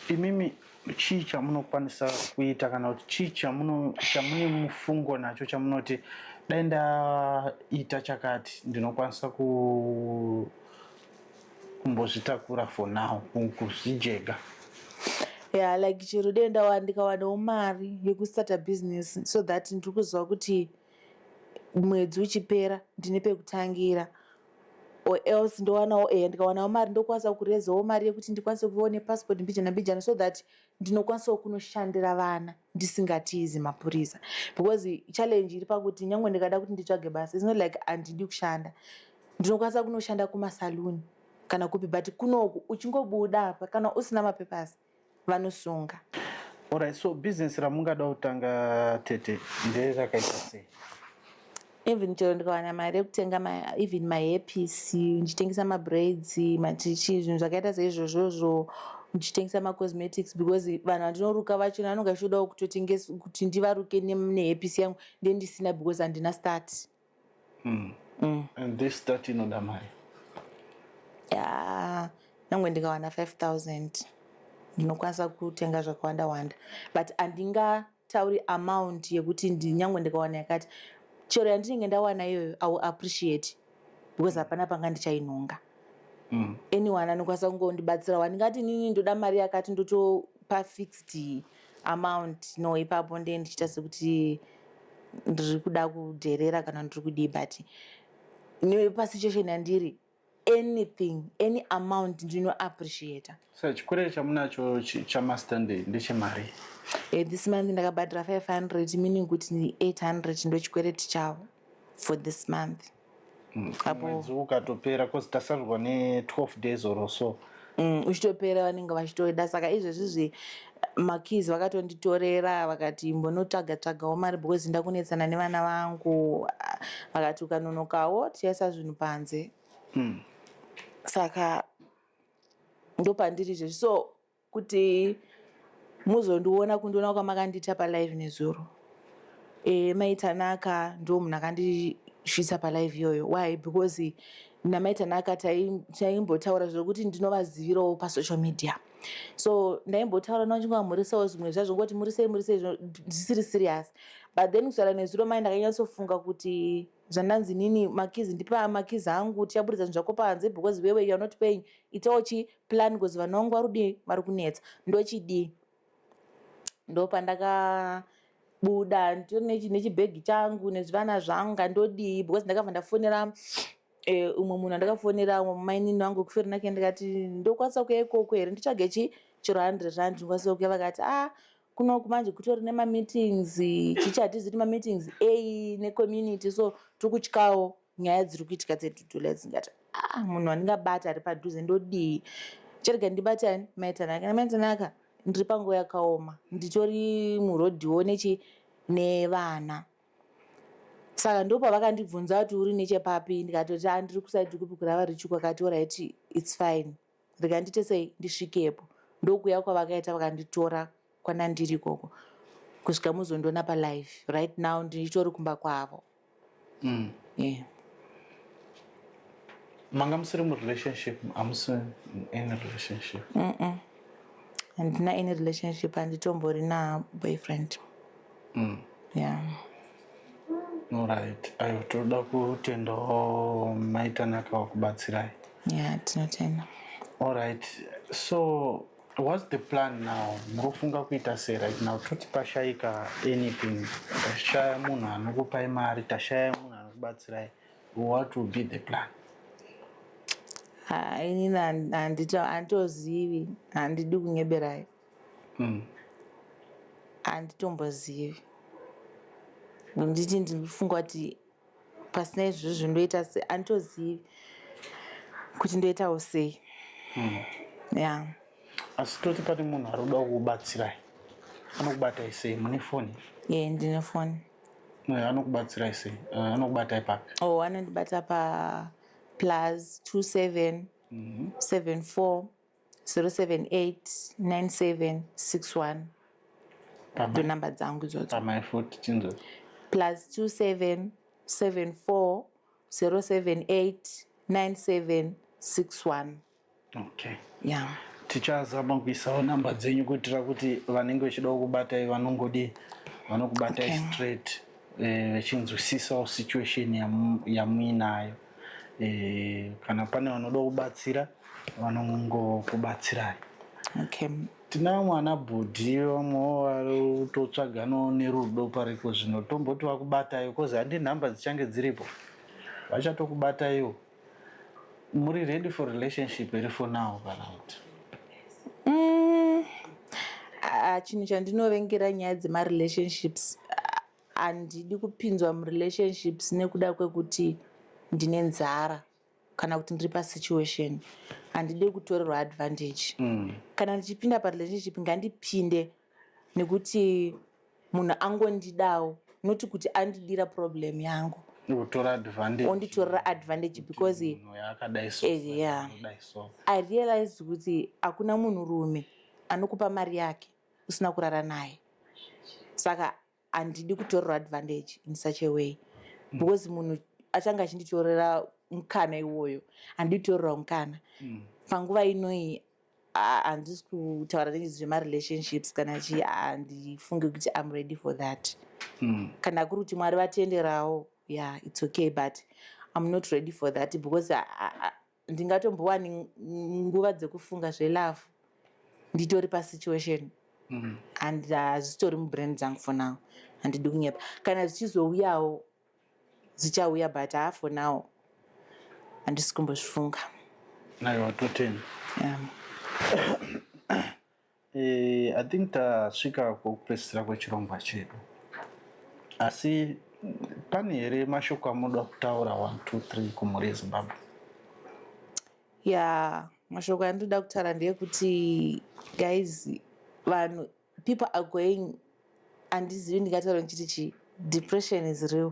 Imimi chii chamunokwanisa kuita kana kuti chii chamune mufungo nacho chamunoti dai ndaita chakati ndinokwanisa kumbozvitakura for now kuzvijega? Yeah, like chero dai ndikawanawo mari yekustarta business so that ndiri kuziva kuti mwedzi uchipera ndine pekutangira or else ndowanawo ndikawanawo mari ndokwanisa kurezawo mari yekuti ndikwanise kuvawo nepassport mbijana so that ndinokwanisawo kunoshandira vana ndisingatizi mapurisa because challenge iri pakuti nyange ndikada kuti nditsvage basa it's not like handidi kushanda ndinokwanisa kunoshanda kumasaluni kana kupi but kunoku uchingobuda apa kana usina mapepasi vanosunga. Alright, so business ramungada kutanga tete nderakaita sei? Even chero ndikawana mari yekutenga even mahairpiece ndichitengesa mabraids matichi zvinhu zvakaita seizvozvozvo ndichitengesa macosmetics because vanhu vandinoruka vachona vanonge vachidawo kutotengesa kuti ndivaruke nehairpiece yangu ndendisina because handina start. And this start inoda mari? Yeah, nyange ndikawana 5,000 ndinokwanisa kutenga zvakawanda but handingatauri amount yekuti nyange ndikawana yakati chero yandinenge ndawana iyoyo I will appreciate because hapana panga ndichainonga. Anyone anokwanisa kungondibatsira wandingati nini ndoda mari yakati ndotopa fixed amount no ipapo ndichiita sekuti ndiri kuda kudherera kana ndiri kudii but pasituation yandiri any amount ndino appreciate. So chikwere chamunacho chamastande ndechemari? This month ndakabhadhira 500 meaning kuti 800 ndo chikwereti chavo for this month. Mwedzi ukatopera because tasarurwa ne12 days or so. Uchitopera vanenge vachitoida saka izvezvizvi makeys vakatonditorera vakati mbonotsvaga mari because ndakunetsana nevana vangu vakati ukanonokawo tiyaisa zvinhu panze. Saka ndopandiri izvezvi so kuti muzondiona kundiona kwamakandita palive nezuro maitanaka ndo munhu akandisvitsa palive iyoyo. Why? Because namaitanaka taimbotaura zvokuti ndinovazivirawo pasocial media so ndaimbotaura nachingavamhurisawo zvimwe zvazvo ngoti murisei ndisiri serious but then kusara nezuro mai ndakanyatsofunga kuti zvandanzi nini makizi ndipa makizi angu tichaburitsa zvinhu zvako panze because wewe you are not paying itawo chiplan because vana vangu varudi vari kunetsa ndochidii ndopandakabuda nditori nechibhegi changu nezvivana zvangu andodii because ndakabva ndafonera umwe munhu andakafonera umwe mumainini wangu kuferi nake ndikati ndokwanisa kuya ikoko here nditsvage chero 100 rand ndikwanisa kuya vakati kunoku manje kutori nemameetings chichatizi mameetings necommunity so tiri kutyawo nyaya dziri kuitika dzeduduledzi ngati munhu wandingabata ari padhuze ndodii cherega ndibatani maitanaka ndiri panguva yakaoma nditori murodhiwo nevana. Saka ndopa vakandibvunza kuti uri nechepapi ndikatoti ndiri kusaidi kupi kurava richuku akati alright it's fine rega ndite sei ndisvikepo ndokuya kwavakaita vakanditora kwanandiri ikoko kusvika muzondiona palive right now nditori kumba kwavo. Yeah. Manga musiri murelationship? Hamusi in a relationship? Handina in a relationship handitombori boyfriend. Yeah. Alright. Ayo toda kutendawo maitanaka wakubatsirai. Yeah, tinotenda. Alright. So what's the plan now? Murofunga kuita sei right now? Toti pashaika anything, tashaya munhu anokupai mari, tashaya munhu anokubatsirai. What will be the plan? Inini handitozivi, handidi kunyeberai. Handitombozivi. Nditi ndinofunga kuti pasina izvozvo ndoita sei, handitozivi kuti ndoitawo sei. Yeah. Asi toti pane munhu arikuda kukubatsirai, anokubatai sei? Mune foni? Yeah, ndine foni. Anokubatsirai sei? Anokubatai papi? Anondibata pa +27 74 078 9761. Ndo namba dzangu idzodzo. Pamai futi chinzo? +27 74 078 9761. Okay. Yeah. Tichazama kuisawo namba dzenyu kuitira kuti vanenge vachida kukubatai vanokubatai straight, vachinzwisisawo situation yamuinayo. Kana pane vanoda kubatsira vanongokubatsirai. Okay. Tina mwana bhodhi vamwewo vari kutotsvaganawo nerudo pariko zvino tomboti vakubatai kozi handi nhamba dzichange dziripo vachatokubataiwo. Muri ready for relationship here for now kana kuti? Chinhu chandinovengera nyaya dzemarelationships, handidi kupinzwa murelationships nekuda kwekuti ndine nzara kana kuti ndiri pasituation. Handidi kutorerwa advantage. Kana ndichipinda parelationship ngandipinde nekuti munhu angondidawo, noti kuti andidira problem yangu onditorera advantage because yeah, I realized kuti hakuna munhurume anokupa mari yake usina kurara naye. Saka handidi kutorerwa advantage in such a way because munhu achanga achinditorera mukana iwoyo, handitorerwa mukana. Panguva inoi handisi kutaura nezvemarelationships kana chii, handifunge kuti I'm ready for that. Kana kuri kuti Mwari vatenderawo, yeah, it's okay, but I'm not ready for that because ndingatombowani nguva dzekufunga zvelove nditori pasituation and zvitori mubrain dzangu for now. Handidi kunyepa. Kana zvichizouyawo zichauya, but for now handisi kumbozvifunga. Aiwa, totenda. I think tasvika kwokupedzisira kwechirongwa chedu, asi pane here mashoko amunoda kutaura 1 2 3 kumhuri yeZimbabwe? Yeah, mashoko andoda kutaura ndeyekuti guys, vanhu, people are going, handizivi ndingataura ndichiti chii, depression is real.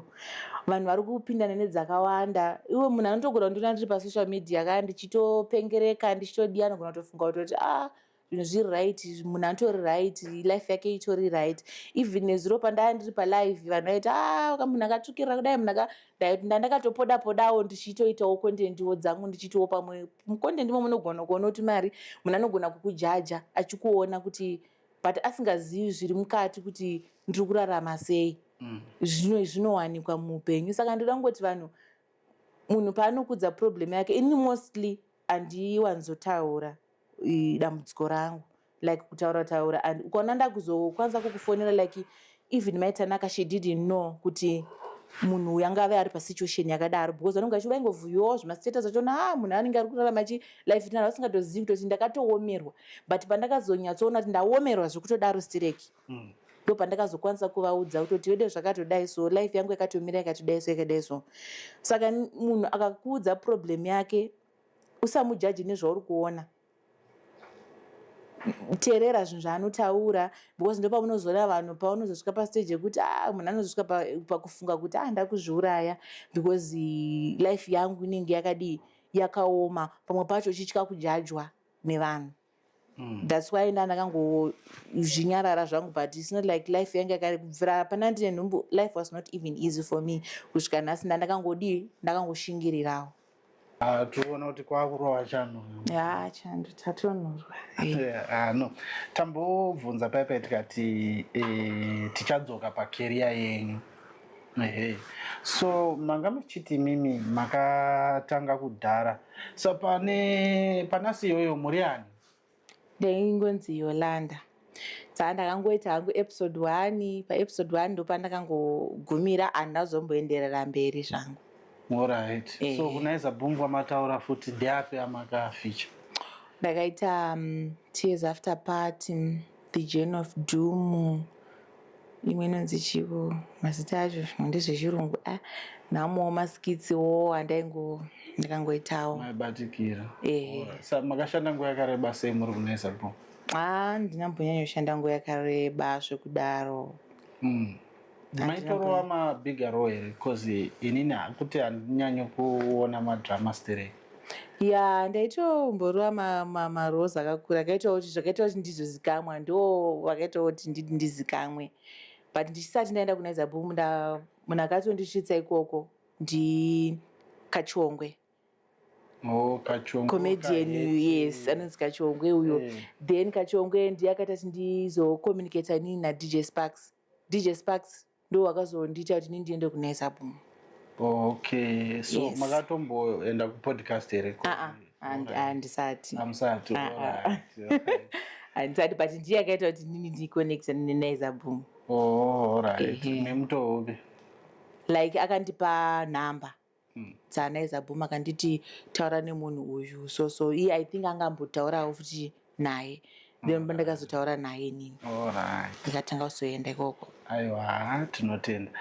Vanhu vari kupinda nedzakawanda. Iwe munhu anotogona kundiona ndiri pasocial media ka ndichitopengereka ndichitodia, anogona kutofunga kutoti zvinhu zviri right, munhu anotori right, life yake itori right. Even nezuro pandaya ndiri palive vanhu vaiti munhu akatsvukira kudai, munhu ndandakatopoda-podawo ndichitoitawo contendiwo dzangu ndichitiwo pamwe mucontendimo munogona kuona kuti mari munhu anogona kukujaja achikuona kuti but asingazivi zviri mukati kuti ndiri kurarama sei. Zvinowanikwa muupenyu. Saka ndoda kungoti vanhu, munhu paanokudza problem yake, ini mostly handiwanzotaura dambudziko rangu, like kutaura and ukaona ndakuzokwanisa kukufonera like even maitanaka she didn't know kuti munhu uyu angave ari pasituation yakadaro because vanonga vaingovhuyiwawo zvimastatus achona munhu anenge ari kurarama life tinaro vasingatozivi kuti ndakatoomerwa, but pandakazonyatsoona kuti ndaomerwa zvekutodaro stireki ndopandakazokwanisa kuvaudza kutoti wede zvakatodai so life yangu yakatomira yakatodai so yakadai so. Saka munhu akakuudza problem yake usamujaji nezvauri kuona, teerera zvinhu zvaanotaura because ndo pamunozoona vanhu paunozosvika pastage yekuti munhu anozosvika pakufunga kuti ndakuzviuraya because life yangu inenge yakadii yakaoma, pamwe pacho uchitya kujajwa nevanhu. That's why ndakangozvinyarara zvangu, but it's not like life yangu yakabvira pana ndine nhumbu. Life was not even easy for me kusvika nhasi ndakangoshingirirawo. Tuona kuti kwakurova chano. Chando tatonurwa. No. Tambobvunza paipai tikati tichadzoka pacareer yenyu. So manga muchiti mimi makatanga kudhara. So panasi iyoyo muri ani? Ndaingonzi Yolanda. Ndakangoita hangu episode 1. Paepisode 1 ndo pandakangogumira handazomboenderera mberi zvangu. Alright. So kunaiza bhumbu amataura futi ndeapi amakaficha? Ndakaita Tears After Party, The Journey of Doom, imwe inonzi chivo mazita acho ndezvechirungu. Namowo maskitsiwo ndakangoitawo. Maibatikira. Makashanda nguva yakareba sei muri kunaiza bhumbu? Ndinambonyanyoshanda nguva yakareba zvekudaro. Maitorova mabigger role here because inini kuti handinyanyo kuona madrama stere. Ndaitomborova maroles akakura akaitawo kuti zvakaitawo kuti ndizozikamwa ndo vakaitawo kuti ndizikamwe. But ndichisati ndaenda kunaiza bhumbu munhu akatondisvitsa ikoko ndikachongwe. Kachongwe. Comedian, yes, anonzi Kachongwe uyo. Then Kachongwe ndiye akaita kuti ndizocommunicata nini naDJ Sparks. DJ Sparks ndo wakazondiita kuti ndiende kunaiza bhumbu. Okay, so yes. Makatomboenda kupodcast here? Handisati. Hamsati. Handisati, but ndiye akaita kuti nini ndiconnecta nenaiza bhumbu. Alright. Nemutohobe? Like akandipa nhamba dzanaiza bhumbu akanditi taura nemunhu uyu. So iye I think angambotaurawo futi naye. Then ndakazotaura naye nini. Ndikatanga kuzoenda ikoko. Aiwa, tinotenda.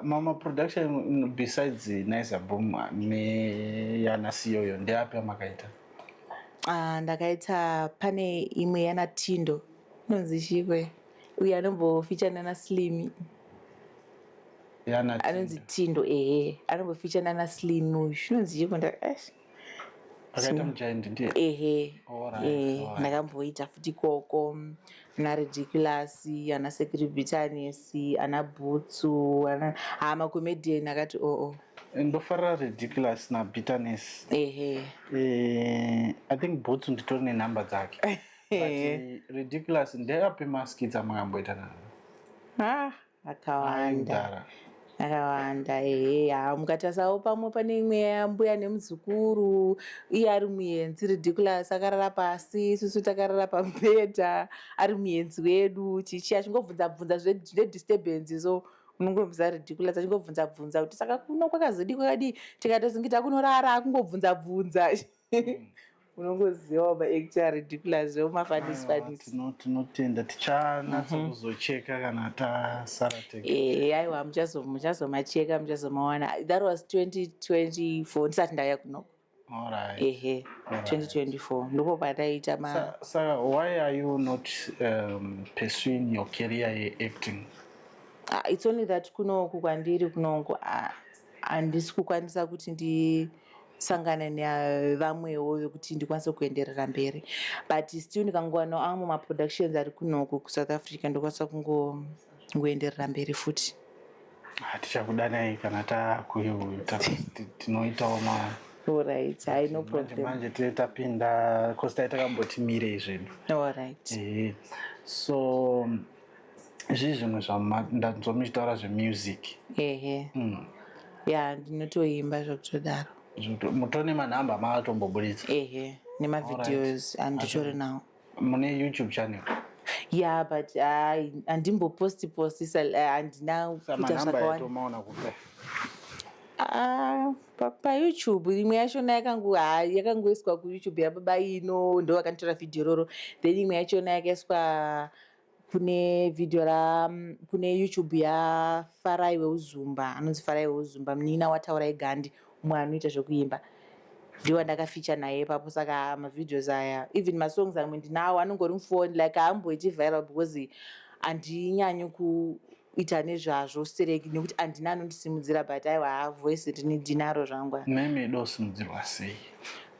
Mama production besides Naiza Bhumbu neyana siyoyo ndeapi amakaita? Ndakaita pane imwe yana Tindo. Inonzi chikwe. Uye anombofeature nana Slim. Yana anonzi Tindo. Anombofeature nana Slim uyu. Inonzi chikwe akaita mujaindi ndiye? Ndakamboita futi ikoko. Ana Ridiculous, ana Secretarius, ana Butsu, macomedian akati ndofarira Ridiculous naBitterness. I think Butsu nditori nenhamba dzake. But Ridiculous ndeapi maskits amakamboita nawo? Akawanda. Mukatasawo pamwe pane imwe yambuya nemuzukuru, iye ari muenzi. Ridiculous akarara pasi, isusu takarara pamubhedha, ari muenzi wedu. Achingobvunza zvedisturbance so unongobvunza Ridiculous achingobvunza kuti saka kuno kwakazodi kwakadii, tikatozingita kunorara akungobvunza. Unongoziva maactor Ridiculous mafanisi. Tinotenda tichanatsa kuzocheka kana tasara tega. Aiwa, muchazomacheka, muchazomawana. That was 2024 ndisati ndauya kunoko. Alright. 2024 ndipo pataita Saka why are you not pursuing your career acting? It's only that kunoku kwandiri kunongo handisi kukwanisa kuti ndisangane nevamwewo vekuti ndikwanise kuenderera mberi, but still ndikangowana amwe maproductions ari kunoku kuSouth Africa ndokwanisa kungoenderera mberi futi. Tichakudanai kana takuita tinoitawo Alright, no problem. Manje tapinda because takambotimire izvedu. Alright. So zvimwe ndanzomuchitaura zvemusic. Ndinotoimba zvekutodaro. Mutone manhamba makatombobuditsa? Nemavideos anditori nawo. Mune YouTube channel? But handimboposti handina kuita zvakawanda. PaYouTube imwe yachona yakangoiswa kuYouTube yababa ino ndo vakanditora vhidhiyo roro, then imwe yachona yakaiswa kune video kune YouTube yaFarai weUzumba, anonzi Farai weUzumba, munina wataurai gandi, umwe anoita zvekuimba. Ndiwo ndakaficha naye papo, saka mavideos aya even masongs amwe ndinawo anongori mufoni, like haamboiti viral because handinyanyi kuita nezvazvo stereki nekuti handina anondisimudzira, but aiwa voice ndinaro zvangu. Meme dosimudzirwa sei?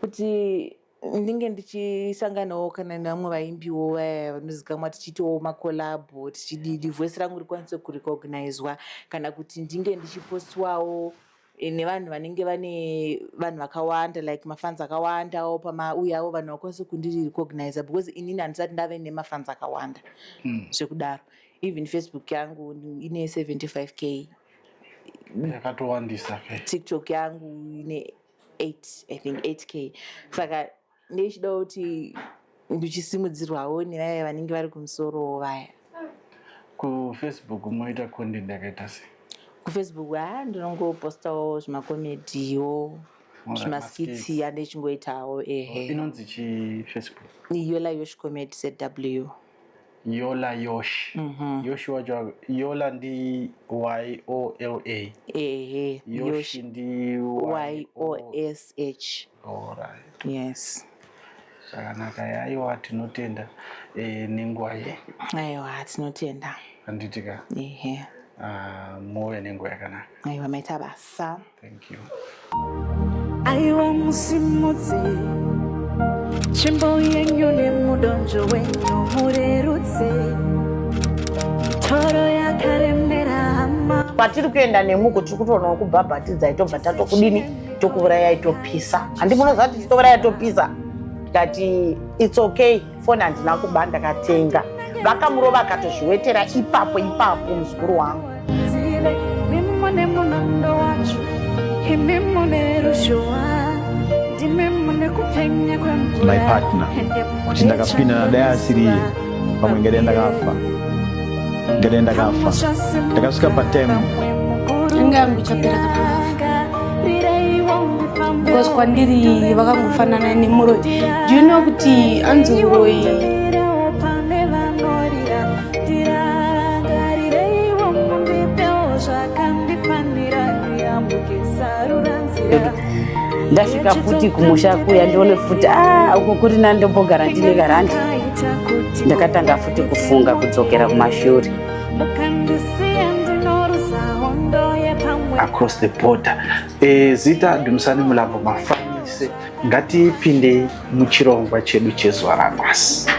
Kuti ndinge ndichisanganawo kana nevamwe vaimbiwo vaya vanozikamwa, tichiitawo makolabho tichididi, voice rangu rikwanise kurecognizwa, kana kuti ndinge ndichipostwawo nevanhu vanenge vane vanhu vakawanda, like mafans akawandawo uyawo vanhu vakwanise kundirecognize because inini handisati ndave nemafans akawanda zvekudaro. Even Facebook yangu ine 75k, yakatowandisa. TikTok yangu ine 8k. Saka ndichida kuti ndichisimudzirwawo nevaya vanenge vari kumusoro vaya. KuFacebook moita content yakaita sei? KuFacebook ndinongopostawo zvimakomediwo, zvimaskitsi andichingoitawo. Inonzi chi Facebook? Yola Yosh Comedy ZW. Yola Yosh. Yosh wacho Yola ndi YOLA. Yosh ndi YOSH. Alright. Yes. Sakanaka aiwa tinotenda nenguva ye. Aiwa tinotenda. Anditika. Move nenguva yakanaka. Aiwa maita basa. Thank you. Aiwa musimudzi chimbo yenyu nemudonjo wenyu murerutse toro yakaremera hama. Patiri kuenda nemuko tiri kutoona kubhabhatidzai tobva tatokudini tokuurayai topisa. Handi munoziva kuti titourayai topisa. Tikati it's okay, foni handina kuba ndakatenga. Vakamurova akatozviwetera ipapo muzukuru wangu. Mimo nemunondo wacho imimo nerushowa ndimimo nekupenya kwemvura. My partner kuti ndakapinda nadayasiriye pamwe ngade ndakafa ndakasvika patime ingangu chapera kapafa because kwandiri vakangofanana nemuroi. Do you know kuti anzi uroi ndasvika futi kumusha kuya ndione futi uko kuri nandombogara ndine garandi, ndakatanga futi kufunga kudzokera kumashure. Across the border. Zita Dumisani Mulambo Mafanise, ngatipinde muchirongwa chedu chezuva ranhasi.